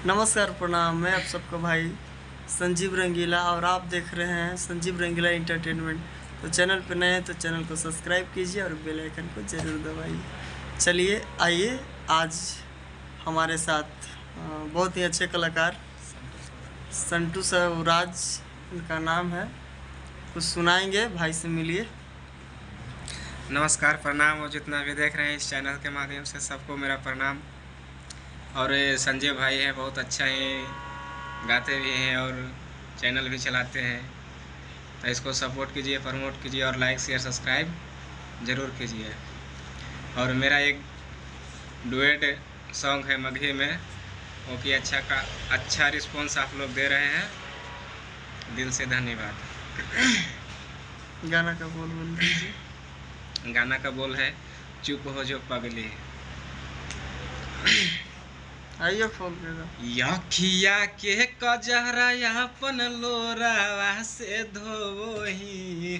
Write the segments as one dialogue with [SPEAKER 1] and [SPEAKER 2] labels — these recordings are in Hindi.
[SPEAKER 1] नमस्कार, प्रणाम। मैं आप सबका भाई संजीव रंगीला और आप देख रहे हैं संजीव रंगीला एंटरटेनमेंट। तो चैनल पर नए हैं तो चैनल को सब्सक्राइब कीजिए और बेल आइकन को ज़रूर दबाइए। चलिए आइए, आज हमारे साथ बहुत ही अच्छे कलाकार संटू स्वराज इनका नाम है, कुछ सुनाएंगे। भाई से मिलिए।
[SPEAKER 2] नमस्कार, प्रणाम। और जितना भी देख रहे हैं इस चैनल के माध्यम से सबको मेरा प्रणाम। और ये संजय भाई है, बहुत अच्छा है, गाते भी हैं और चैनल भी चलाते हैं। तो इसको सपोर्ट कीजिए, प्रमोट कीजिए और लाइक शेयर सब्सक्राइब ज़रूर कीजिए। और मेरा एक डुएट सॉन्ग है मगही में, वो कि अच्छा रिस्पॉन्स आप लोग दे रहे हैं, दिल से धन्यवाद।
[SPEAKER 1] गाना का बोल दीजिए।
[SPEAKER 2] गाना का बोल है चुप हो जो पगली।
[SPEAKER 1] आइए खोल के दो।
[SPEAKER 2] यखिया के कजरा अपन लोरावा से धोही,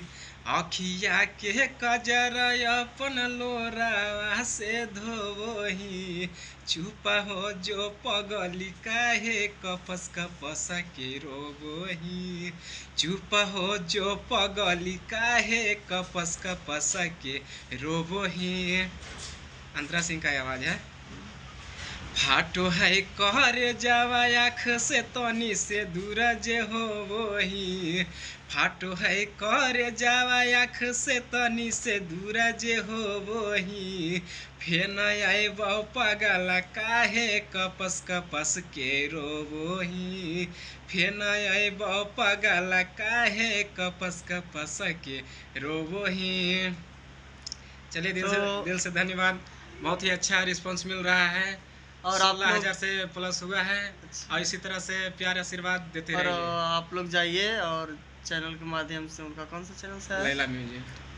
[SPEAKER 2] अखिया के कजरा अपन लोरावा से धोही। चुप हो जो पगली काहे कपस कपस के रोबोही। चुप हो जो पगली काहे कपस कपस के रोबोही। अंतरा सिंह का आवाज है। फाटो है कहर जावा आँख से तनी से दूर जे हो वही। फाटो है कहर जावा आँख से तनी से दूर जे हो वही। फेन आए बहु पगला काहे कपस कपस के रोबोही। फेन आए बहु पगला काहे कपस कपस के रोबोही। चलिए, दिल से धन्यवाद। बहुत ही अच्छा रिस्पांस मिल रहा है और 16,000 से प्लस हुआ है। अच्छा। और इसी तरह से प्यार आशीर्वाद देते रहिए।
[SPEAKER 1] और आप लोग जाइए और चैनल के माध्यम से, उनका कौन सा चैनल से है?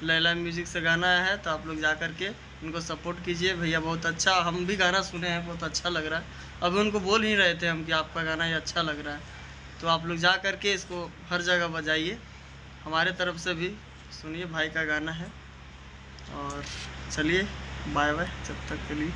[SPEAKER 1] लैला म्यूजिक से गाना है, तो आप लोग जा कर के उनको सपोर्ट कीजिए। भैया बहुत अच्छा, हम भी गाना सुने हैं, बहुत अच्छा लग रहा है। अभी उनको बोल ही रहे थे हम कि आपका गाना ये अच्छा लग रहा है, तो आप लोग जा कर के इसको हर जगह बजाइए। हमारे तरफ से भी सुनिए, भाई का गाना है। और चलिए, बाय बाय जब तक के लिए।